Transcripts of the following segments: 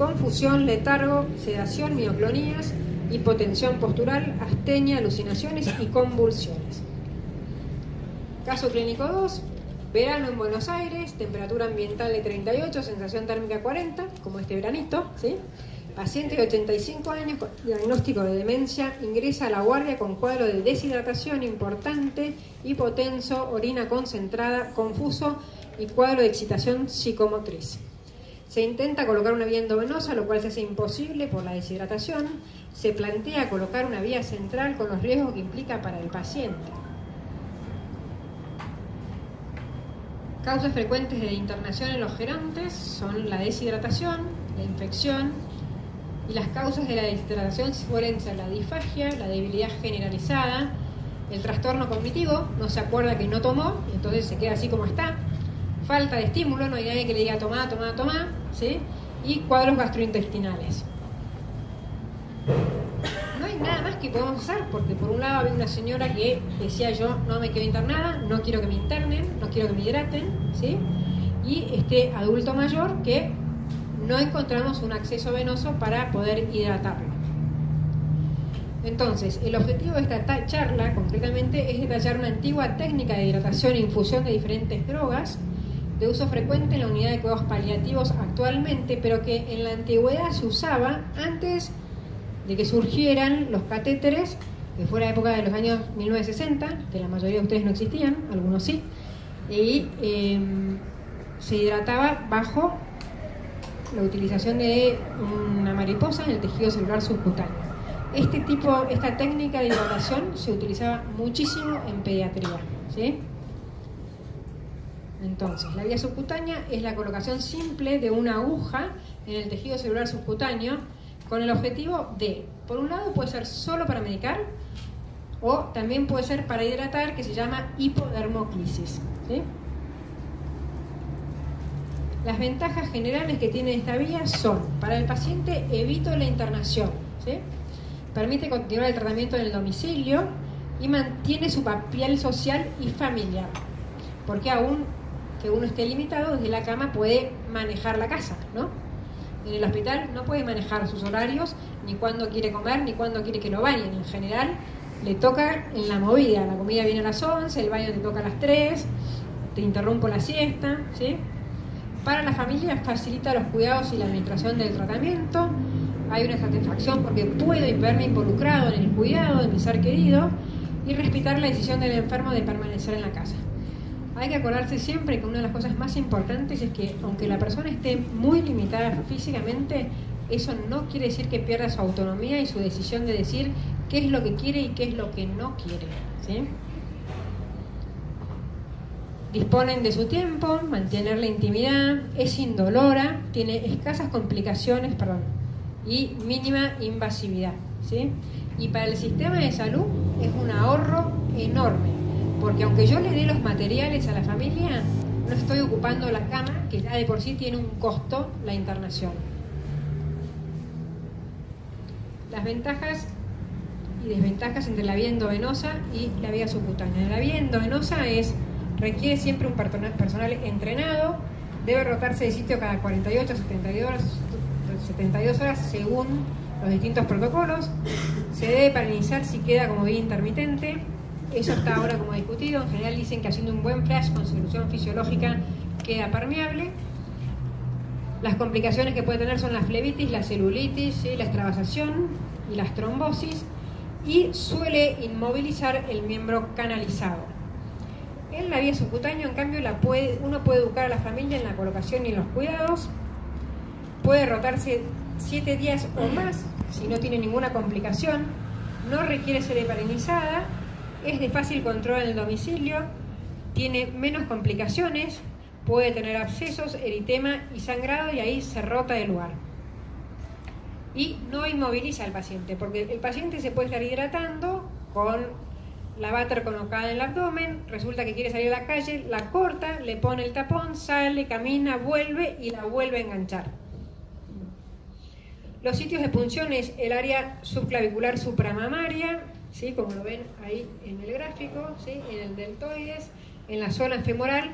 confusión, letargo, sedación, mioclonías, hipotensión postural, astenia, alucinaciones y convulsiones. Caso clínico 2, verano en Buenos Aires, temperatura ambiental de 38, sensación térmica 40, como este veranito, ¿sí? Paciente de 85 años con diagnóstico de demencia, ingresa a la guardia con cuadro de deshidratación importante, hipotenso, orina concentrada, confuso y cuadro de excitación psicomotriz. Se intenta colocar una vía endovenosa, lo cual se hace imposible por la deshidratación. Se plantea colocar una vía central con los riesgos que implica para el paciente. Causas frecuentes de internación en los gerontes son la deshidratación, la infección, y las causas de la deshidratación suelen ser la disfagia, la debilidad generalizada, el trastorno cognitivo, no se acuerda que no tomó, y entonces se queda así como está, falta de estímulo, no hay nadie que le diga tomá, ¿sí? Y cuadros gastrointestinales. No hay nada más que podemos hacer, porque por un lado había una señora que decía yo no me quedo internada, no quiero que me internen, no quiero que me hidraten, ¿sí? Y este adulto mayor que no encontramos un acceso venoso para poder hidratarlo. Entonces, el objetivo de esta charla, concretamente, es detallar una antigua técnica de hidratación e infusión de diferentes drogas, de uso frecuente en la unidad de cuidados paliativos actualmente, pero que en la antigüedad se usaba antes de que surgieran los catéteres, que fue la época de los años 1960, que la mayoría de ustedes no existían, algunos sí, y se hidrataba bajo la utilización de una mariposa en el tejido celular subcutáneo. Esta técnica de hidratación se utilizaba muchísimo en pediatría, ¿sí? Entonces, la vía subcutánea es la colocación simple de una aguja en el tejido celular subcutáneo con el objetivo de, por un lado, puede ser solo para medicar o también puede ser para hidratar, que se llama hipodermóclisis, ¿sí? Las ventajas generales que tiene esta vía son: para el paciente evito la internación, ¿sí? Permite continuar el tratamiento en el domicilio y mantiene su papel social y familiar, porque aún que uno esté limitado, desde la cama puede manejar la casa, ¿no? En el hospital no puede manejar sus horarios, ni cuándo quiere comer, ni cuándo quiere que lo bañen. En general le toca en la movida, la comida viene a las 11, el baño te toca a las 3, te interrumpo la siesta, ¿sí? Para la familia facilita los cuidados y la administración del tratamiento. Hay una satisfacción porque puedo verme involucrado en el cuidado de mi ser querido y respetar la decisión del enfermo de permanecer en la casa. Hay que acordarse siempre que una de las cosas más importantes es que aunque la persona esté muy limitada físicamente, eso no quiere decir que pierda su autonomía y su decisión de decir qué es lo que quiere y qué es lo que no quiere, ¿sí? Disponen de su tiempo, mantener la intimidad, es indolora, tiene escasas complicaciones, y mínima invasividad, ¿sí? Y para el sistema de salud es un ahorro enorme, porque aunque yo le dé los materiales a la familia, no estoy ocupando la cama, que ya de por sí tiene un costo la internación. Las ventajas y desventajas entre la vía endovenosa y la vía subcutánea. La vía endovenosa requiere siempre un personal entrenado, debe rotarse de sitio cada 48 a 72 horas según los distintos protocolos, se debe paralizar si queda como vía intermitente, eso está ahora como discutido, en general dicen que haciendo un buen flash con solución fisiológica queda permeable. Las complicaciones que puede tener son la flebitis, la celulitis, ¿sí? La extravasación y las trombosis, y suele inmovilizar el miembro canalizado. En la vía subcutánea, en cambio, uno puede educar a la familia en la colocación y en los cuidados, puede rotarse 7 días o más si no tiene ninguna complicación, no requiere ser heparinizada, es de fácil control en el domicilio, tiene menos complicaciones, puede tener abscesos, eritema y sangrado, y ahí se rota de lugar. Y no inmoviliza al paciente, porque el paciente se puede estar hidratando con la váter colocada en el abdomen, resulta que quiere salir a la calle, la corta, le pone el tapón, sale, camina, vuelve y la vuelve a enganchar. Los sitios de punción es el área subclavicular supramamaria, ¿sí? Como lo ven ahí en el gráfico, ¿sí? En el deltoides, en la zona femoral.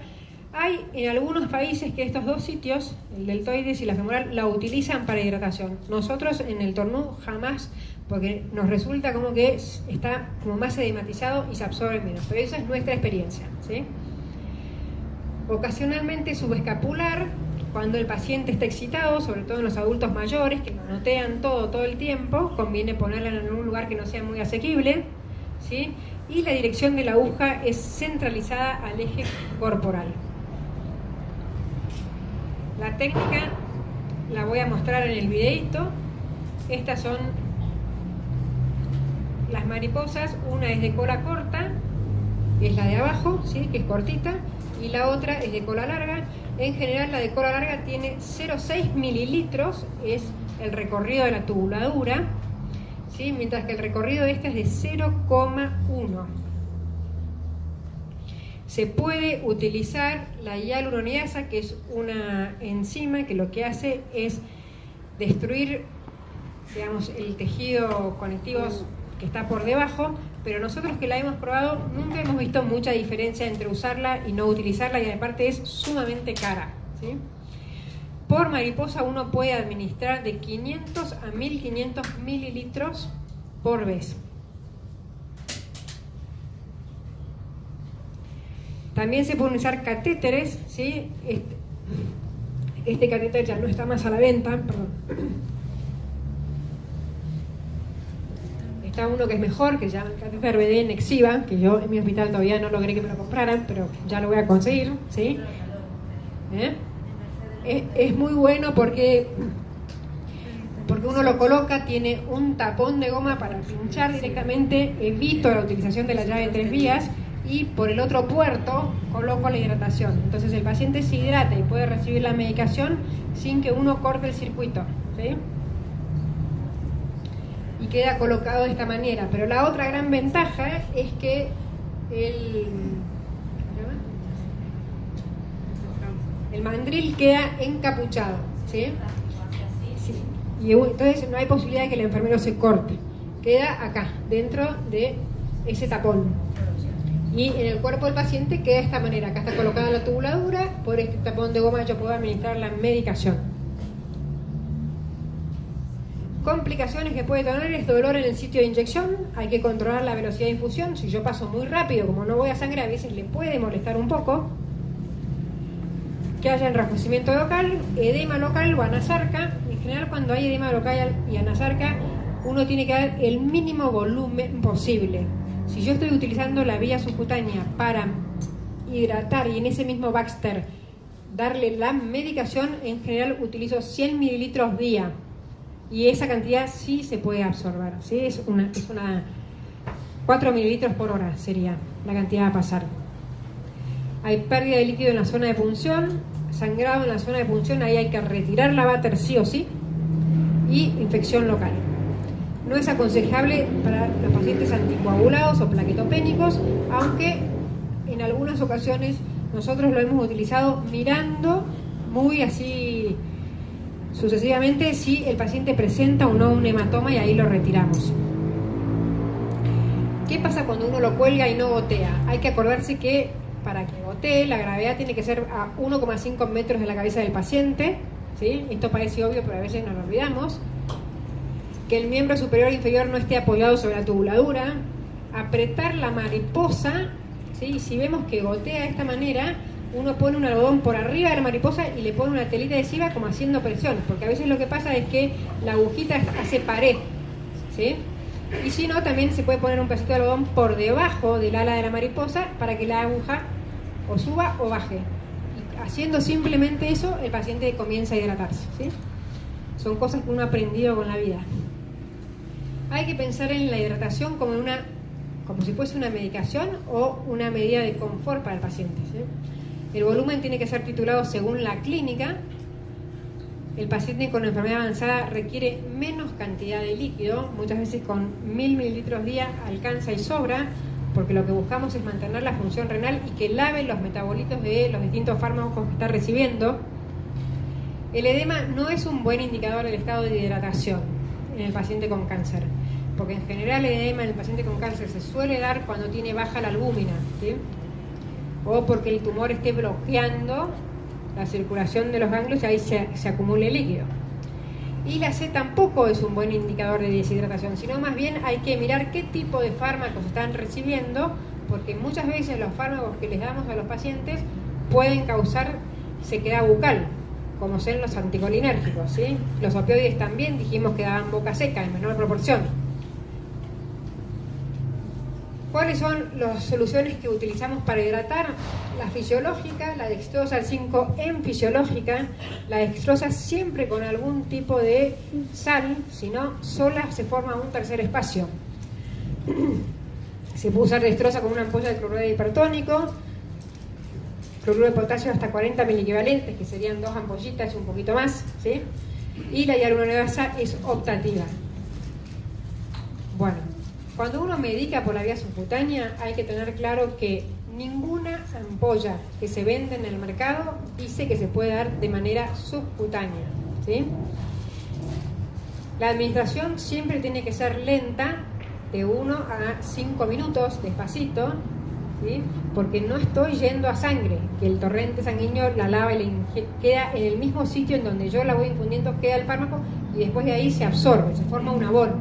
Hay en algunos países que estos dos sitios, el deltoides y la femoral, la utilizan para hidratación. Nosotros en el tornú jamás, porque nos resulta como que está como más edematizado y se absorbe menos. Pero esa es nuestra experiencia, ¿sí? Ocasionalmente subescapular, cuando el paciente está excitado, sobre todo en los adultos mayores, que manotean todo el tiempo, conviene ponerla en un lugar que no sea muy asequible, ¿sí? Y la dirección de la aguja es centralizada al eje corporal. La técnica la voy a mostrar en el videito. Estas son las mariposas. Una es de cola corta, es la de abajo, ¿sí? Que es cortita, y la otra es de cola larga. En general la de cola larga tiene 0,6 mililitros, es el recorrido de la tubuladura, ¿sí? Mientras que el recorrido de esta es de 0,1. Se puede utilizar la hialuronidasa, que es una enzima que lo que hace es destruir, digamos, el tejido conectivo que está por debajo, pero nosotros que la hemos probado nunca hemos visto mucha diferencia entre usarla y no utilizarla, y aparte es sumamente cara, ¿sí? Por mariposa uno puede administrar de 500 a 1500 mililitros por vez. También se pueden usar catéteres, ¿sí? Este catéter ya no está más a la venta, perdón. Está uno que es mejor, que se llama el catéter BD Nexiva, que yo en mi hospital todavía no logré que me lo compraran, pero ya lo voy a conseguir, ¿sí? Es muy bueno porque uno lo coloca, tiene un tapón de goma para pinchar directamente, evito la utilización de la llave de 3 vías, y por el otro puerto coloco la hidratación. Entonces el paciente se hidrata y puede recibir la medicación sin que uno corte el circuito, ¿sí? Y queda colocado de esta manera. Pero la otra gran ventaja es que el mandril queda encapuchado, ¿sí? Sí. Y entonces no hay posibilidad de que el enfermero se corte. Queda acá, dentro de ese tapón. Y en el cuerpo del paciente queda de esta manera. Acá está colocada la tubuladura, por este tapón de goma yo puedo administrar la medicación. Complicaciones que puede tener es dolor en el sitio de inyección. Hay que controlar la velocidad de infusión. Si yo paso muy rápido, como no voy a sangrar, a veces le puede molestar un poco. Que haya enrojecimiento local, edema local o anasarca. En general, cuando hay edema local y anasarca, uno tiene que dar el mínimo volumen posible. Si yo estoy utilizando la vía subcutánea para hidratar y en ese mismo Baxter darle la medicación, en general utilizo 100 mililitros día, y esa cantidad sí se puede absorber, ¿sí? Es una 4 mililitros por hora sería la cantidad a pasar. Hay pérdida de líquido en la zona de punción, sangrado en la zona de punción, ahí hay que retirar la váter sí o sí, y infección local. No es aconsejable para los pacientes anticoagulados o plaquetopénicos, aunque en algunas ocasiones nosotros lo hemos utilizado mirando muy así sucesivamente si el paciente presenta o no un hematoma, y ahí lo retiramos. ¿Qué pasa cuando uno lo cuelga y no gotea? Hay que acordarse que para que gotee la gravedad tiene que ser a 1,5 metros de la cabeza del paciente, ¿sí? Esto parece obvio, pero a veces nos lo olvidamos. Que el miembro superior e inferior no esté apoyado sobre la tubuladura, apretar la mariposa, ¿sí? Si vemos que gotea de esta manera, uno pone un algodón por arriba de la mariposa y le pone una telita adhesiva como haciendo presión, porque a veces lo que pasa es que la agujita hace pared, ¿sí? Y si no, también se puede poner un pedacito de algodón por debajo del ala de la mariposa para que la aguja o suba o baje. Y haciendo simplemente eso, el paciente comienza a hidratarse, ¿sí? Son cosas que uno ha aprendido con la vida. Hay que pensar en la hidratación como si fuese una medicación o una medida de confort para el paciente, ¿sí? El volumen tiene que ser titulado según la clínica. El paciente con enfermedad avanzada requiere menos cantidad de líquido, muchas veces con 1000 mililitros día alcanza y sobra, porque lo que buscamos es mantener la función renal y que lave los metabolitos de los distintos fármacos que está recibiendo. El edema no es un buen indicador del estado de hidratación en el paciente con cáncer, porque en general el edema en el paciente con cáncer se suele dar cuando tiene baja la albúmina, ¿sí? o porque el tumor esté bloqueando la circulación de los ganglios y ahí se acumule líquido. Y la C tampoco es un buen indicador de deshidratación, sino más bien hay que mirar qué tipo de fármacos están recibiendo, porque muchas veces los fármacos que les damos a los pacientes pueden causar sequedad bucal, como son los anticolinérgicos, ¿sí? Los opioides también dijimos que daban boca seca en menor proporción. ¿Cuáles son las soluciones que utilizamos para hidratar? La fisiológica, la dextrosa al 5 en fisiológica, la dextrosa siempre con algún tipo de sal, si no, sola se forma un tercer espacio. Se puede usar dextrosa con una ampolla de cloruro de hipertónico, cloruro de potasio hasta 40 miliequivalentes, que serían 2 ampollitas y un poquito más, ¿sí? Y la hialuronidasa es optativa. Bueno, cuando uno medica por la vía subcutánea hay que tener claro que ninguna ampolla que se vende en el mercado dice que se puede dar de manera subcutánea, ¿sí? La administración siempre tiene que ser lenta, de 1 a 5 minutos, despacito, ¿sí? Porque no estoy yendo a sangre, que el torrente sanguíneo la lava y queda en el mismo sitio en donde yo la voy infundiendo, queda el fármaco y después de ahí se absorbe, se forma una bola.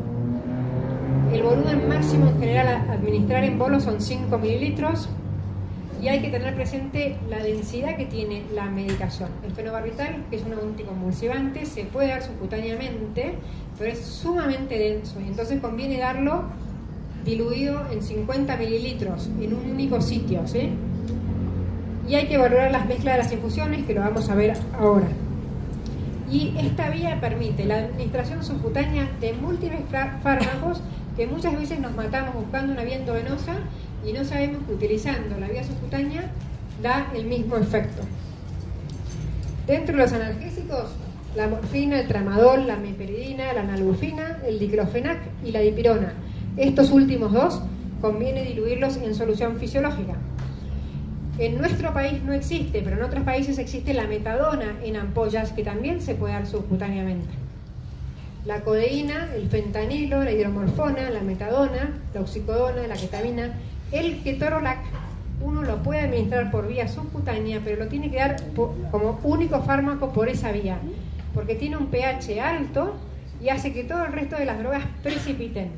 El volumen máximo en general a administrar en bolos son 5 mililitros y hay que tener presente la densidad que tiene la medicación. El fenobarbital, que es un anticonvulsivante, se puede dar subcutáneamente, pero es sumamente denso y entonces conviene darlo diluido en 50 mililitros en un único sitio, ¿sí? Y hay que valorar las mezclas de las infusiones, que lo vamos a ver ahora. Y esta vía permite la administración subcutánea de múltiples fármacos que muchas veces nos matamos buscando una vía endovenosa y no sabemos que utilizando la vía subcutánea da el mismo efecto. Dentro de los analgésicos, la morfina, el tramadol, la meperidina, la nalbuphina, el diclofenac y la dipirona. Estos últimos dos conviene diluirlos en solución fisiológica. En nuestro país no existe, pero en otros países existe la metadona en ampollas que también se puede dar subcutáneamente. La codeína, el fentanilo, la hidromorfona, la metadona, la oxicodona, la ketamina, el ketorolac, uno lo puede administrar por vía subcutánea, pero lo tiene que dar como único fármaco por esa vía, porque tiene un pH alto y hace que todo el resto de las drogas precipiten.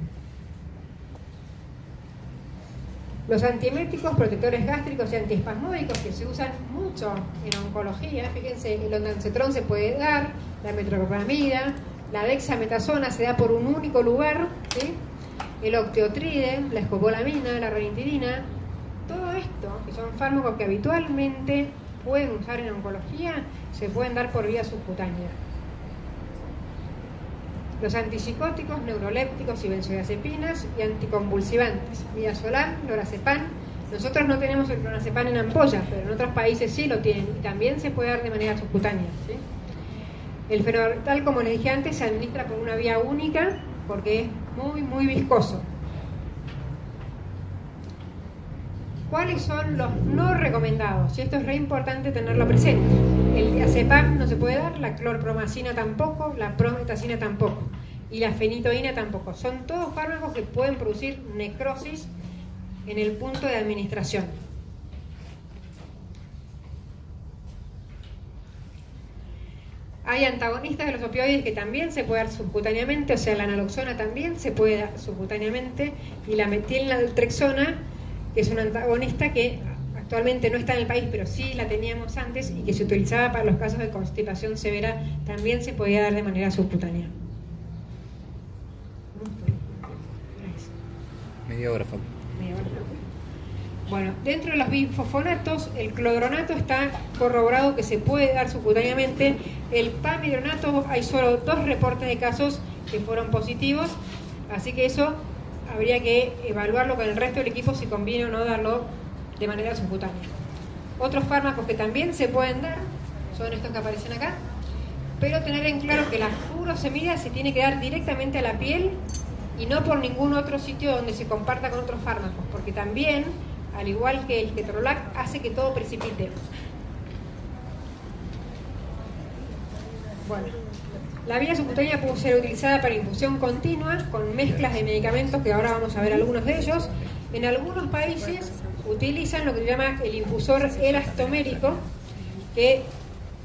Los antieméticos, protectores gástricos y antiespasmódicos que se usan mucho en oncología, fíjense, el ondansetrón se puede dar, la metoclopramida, la dexametasona se da por un único lugar, ¿sí? El octeotride, la escopolamina, la ranitidina, todo esto, que son fármacos que habitualmente pueden usar en oncología, se pueden dar por vía subcutánea. Los antipsicóticos, neurolépticos y benzodiazepinas y anticonvulsivantes, midazolam, lorazepam. Nosotros no tenemos el lorazepam en ampollas, pero en otros países sí lo tienen y también se puede dar de manera subcutánea, ¿sí? El fenobarbital, como les dije antes, se administra por una vía única porque es muy viscoso. ¿Cuáles son los no recomendados? Y esto es re importante tenerlo presente. El diazepam no se puede dar, la clorpromacina tampoco, la prometacina tampoco y la fenitoína tampoco. Son todos fármacos que pueden producir necrosis en el punto de administración. Hay antagonistas de los opioides que también se puede dar subcutáneamente, o sea, la naloxona también se puede dar subcutáneamente y la metilnaltrexona, que es un antagonista que actualmente no está en el país, pero sí la teníamos antes y que se utilizaba para los casos de constipación severa, también se podía dar de manera subcutánea. Media hora, Fabi. Bueno, dentro de los bifosfonatos, el clodronato está corroborado que se puede dar subcutáneamente. El pamidronato, hay solo 2 reportes de casos que fueron positivos, así que eso habría que evaluarlo con el resto del equipo si conviene o no darlo de manera subcutánea. Otros fármacos que también se pueden dar son estos que aparecen acá, pero tener en claro que la furosemida se tiene que dar directamente a la piel y no por ningún otro sitio donde se comparta con otros fármacos, porque también, al igual que el ketorolac, hace que todo precipite. Bueno, la vía subcutánea puede ser utilizada para infusión continua con mezclas de medicamentos, que ahora vamos a ver algunos de ellos. En algunos países utilizan lo que se llama el infusor elastomérico, que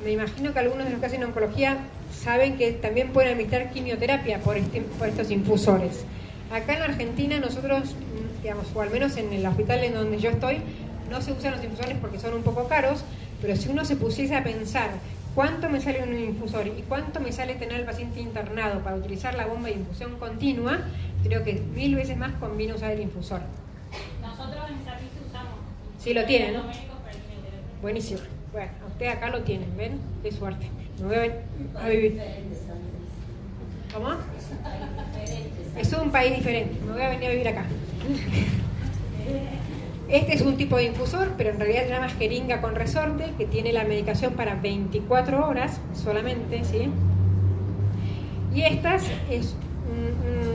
me imagino que algunos de los que hacen oncología saben que también pueden administrar quimioterapia por estos infusores. Acá en Argentina nosotros, digamos, o al menos en el hospital en donde yo estoy, no se usan los infusores porque son un poco caros, pero si uno se pusiese a pensar cuánto me sale un infusor y cuánto me sale tener al paciente internado para utilizar la bomba de infusión continua, creo que 1000 veces más conviene usar el infusor. Nosotros en servicio usamos. Sí, lo tienen, ¿no? Buenísimo. Bueno, ustedes acá lo tienen, ¿ven? Qué suerte. Me voy a vivir. ¿Cómo? Es un país diferente. Me voy a venir a vivir acá. Este es un tipo de infusor, pero en realidad se llama jeringa con resorte, que tiene la medicación para 24 horas solamente, ¿sí? Y estas es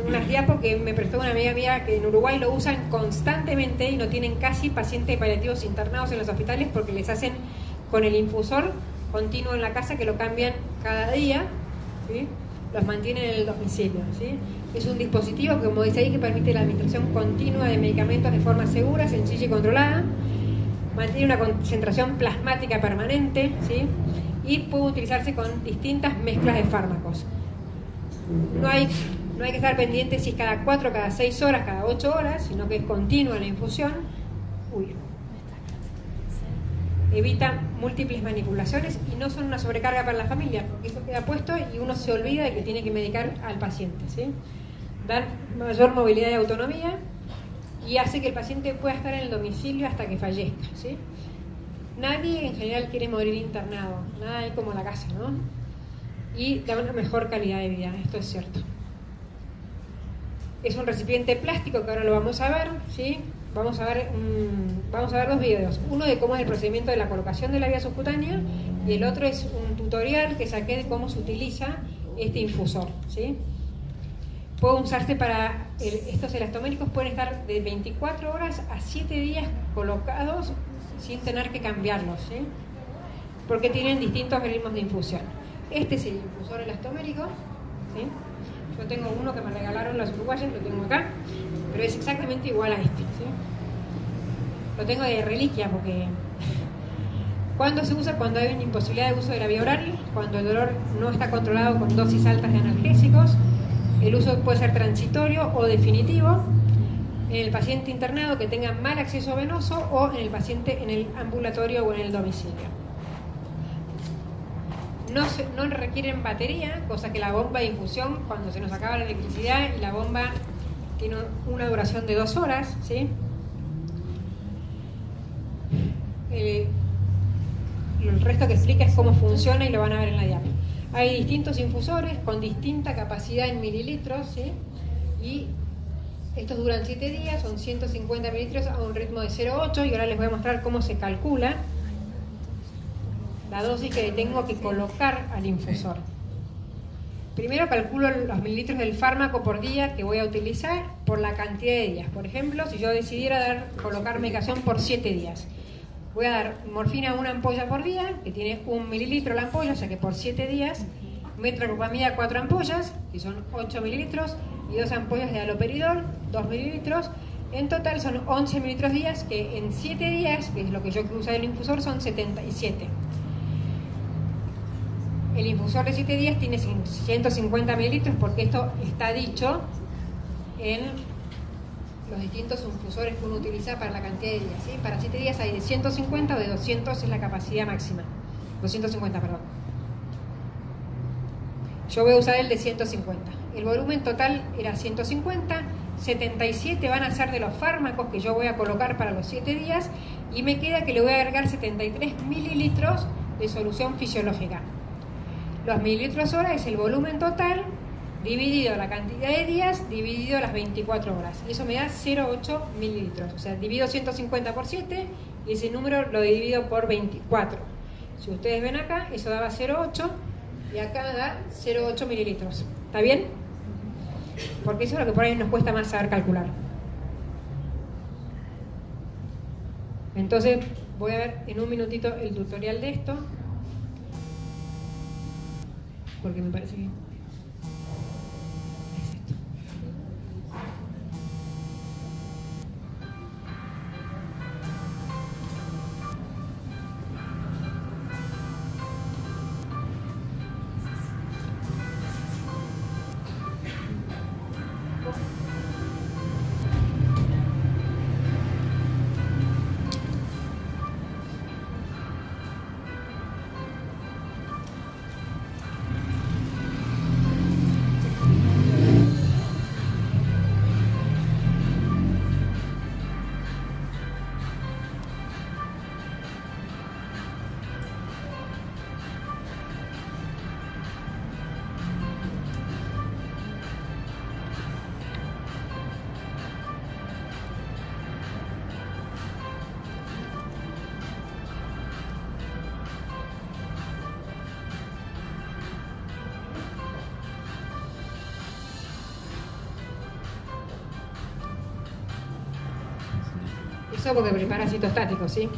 unas diapos que me prestó una amiga mía que en Uruguay lo usan constantemente y no tienen casi pacientes paliativos internados en los hospitales porque les hacen con el infusor continuo en la casa, que lo cambian cada día, ¿sí? Los mantienen en el domicilio, ¿sí? Es un dispositivo que, como dice ahí, que permite la administración continua de medicamentos de forma segura, sencilla y controlada, mantiene una concentración plasmática permanente, ¿sí? Y puede utilizarse con distintas mezclas de fármacos. No hay que estar pendiente si es cada 4, cada 6 horas, cada 8 horas, sino que es continua la infusión. Evita múltiples manipulaciones y no son una sobrecarga para la familia, porque eso queda puesto y uno se olvida de que tiene que medicar al paciente, ¿sí? Dan mayor movilidad y autonomía y hace que el paciente pueda estar en el domicilio hasta que fallezca, ¿sí? Nadie en general quiere morir internado, nada hay como la casa, ¿no? Y da una mejor calidad de vida, esto es cierto. Es un recipiente plástico que ahora lo vamos a ver, ¿sí? Vamos a ver dos videos. Uno de cómo es el procedimiento de la colocación de la vía subcutánea y el otro es un tutorial que saqué de cómo se utiliza este infusor, ¿sí? Puede usarse para... estos elastoméricos pueden estar de 24 horas a 7 días colocados sin tener que cambiarlos, ¿sí? Porque tienen distintos ritmos de infusión. Este es el infusor elastomérico, ¿sí? Yo tengo uno que me regalaron los uruguayos, lo tengo acá, pero es exactamente igual a este, ¿sí? Lo tengo de reliquia porque... ¿Cuándo se usa? Cuando hay una imposibilidad de uso de la vía oral, cuando el dolor no está controlado con dosis altas de analgésicos. El uso puede ser transitorio o definitivo en el paciente internado que tenga mal acceso venoso o en el paciente en el ambulatorio o en el domicilio. No requieren batería, cosa que la bomba de infusión, cuando se nos acaba la electricidad y la bomba tiene una duración de 2 horas, ¿sí? El resto que explica es cómo funciona y lo van a ver en la diapo. Hay distintos infusores con distinta capacidad en mililitros, ¿sí? Y estos duran 7 días, son 150 mililitros a un ritmo de 0,8 y ahora les voy a mostrar cómo se calcula la dosis que tengo que colocar al infusor. Primero calculo los mililitros del fármaco por día que voy a utilizar por la cantidad de días. Por ejemplo, si yo decidiera colocar medicación por 7 días, voy a dar morfina 1 ampolla por día, que tiene 1 mililitro la ampolla, o sea que por 7 días, metoclopramida 4 ampollas, que son 8 mililitros, y 2 ampollas de haloperidol, 2 mililitros. En total son 11 mililitros días, que en 7 días, que es lo que yo quiero usar el infusor, son 77. El infusor de 7 días tiene 150 mililitros porque esto está dicho en los distintos infusores que uno utiliza para la cantidad de días, ¿sí? Para 7 días hay de 150 o de 200 es la capacidad máxima. 250, perdón. Yo voy a usar el de 150. El volumen total era 150, 77 van a ser de los fármacos que yo voy a colocar para los 7 días y me queda que le voy a agregar 73 mililitros de solución fisiológica. Los mililitros hora es el volumen total dividido la cantidad de días dividido las 24 horas. Y eso me da 0,8 mililitros. O sea, divido 150 por 7 y ese número lo divido por 24. Si ustedes ven acá, eso daba 0,8 y acá da 0,8 mililitros. ¿Está bien? Porque eso es lo que por ahí nos cuesta más saber calcular. Entonces, voy a ver en un minutito el tutorial de esto. Porque me parece que es esto. paso porque prepara citostáticos, ¿sí?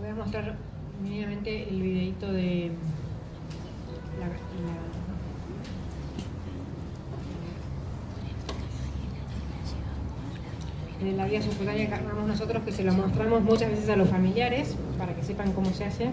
Voy a mostrar mínimamente el videito de de la vía subcutánea que armamos nosotros, que se lo mostramos muchas veces a los familiares para que sepan cómo se hace.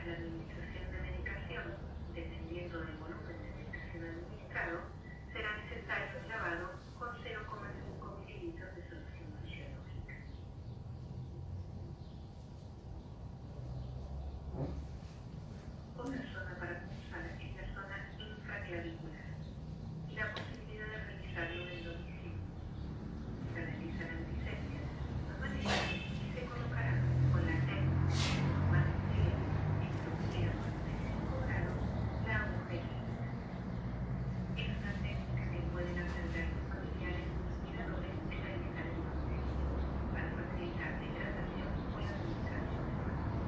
Tras la administración de medicación, dependiendo del volumen de medicación administrado, será necesario el lavado con 0,5 mililitros de solución fisiológica. Otra zona para pulsar es la zona infraclavicular y la posibilidad de realizarlo en el domicilio. Se realizarán licencias de la misma manera y se colocará con la técnica más introducida a 45 grados la agujera. Es una técnica que pueden aprender los familiares y los cuidadores de realizar el domicilio para facilitar la hidratación o la administración de fármacos.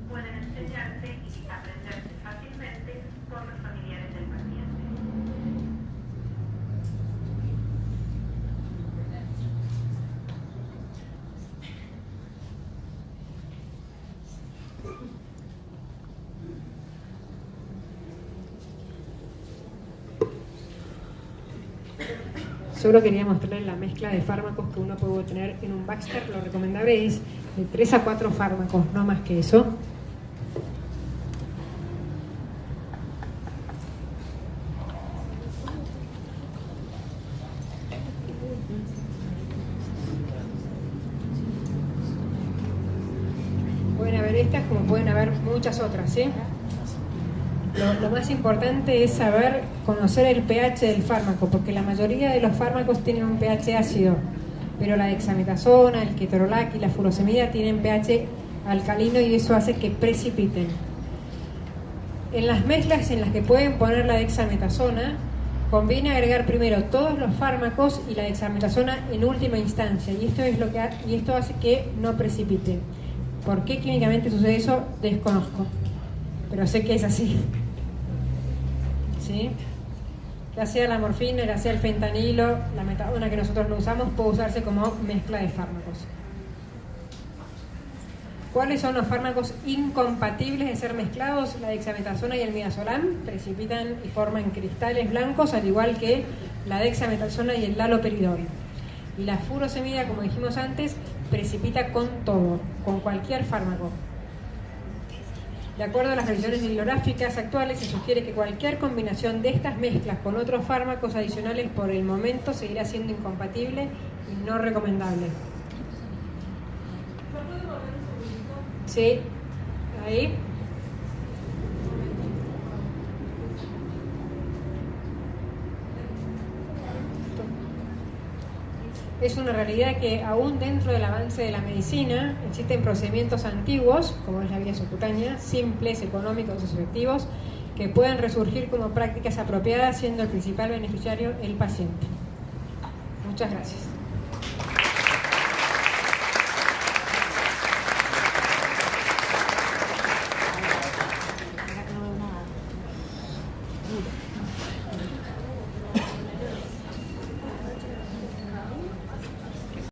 Pueden enseñarse y aprenderse fácilmente por los familiares del paciente. Solo quería mostrarles la mezcla de fármacos que uno puede tener en un Baxter. Lo recomendable es de 3 a 4 fármacos, no más que eso. Pueden haber estas como pueden haber muchas otras, ¿sí? Lo más importante es saber conocer el pH del fármaco, porque la mayoría de los fármacos tienen un pH ácido, pero la dexametasona, el ketorolac y la furosemida tienen pH alcalino y eso hace que precipiten. En las mezclas en las que pueden poner la dexametasona, conviene agregar primero todos los fármacos y la dexametasona en última instancia, y esto hace que no precipiten. ¿Por qué químicamente sucede eso? Desconozco, pero sé que es así. ¿Sí? Ya sea la morfina, ya sea el fentanilo, la metadona que nosotros no usamos, puede usarse como mezcla de fármacos. ¿Cuáles son los fármacos incompatibles de ser mezclados? La dexametasona y el midazolam precipitan y forman cristales blancos, al igual que la dexametasona y el haloperidol. Y la furosemida, como dijimos antes, precipita con todo, con cualquier fármaco. De acuerdo a las revisiones bibliográficas actuales, se sugiere que cualquier combinación de estas mezclas con otros fármacos adicionales por el momento seguirá siendo incompatible y no recomendable. Sí, ahí. Es una realidad que aún dentro del avance de la medicina existen procedimientos antiguos, como es la vía subcutánea, simples, económicos y efectivos, que pueden resurgir como prácticas apropiadas, siendo el principal beneficiario el paciente. Muchas gracias. No veo nada.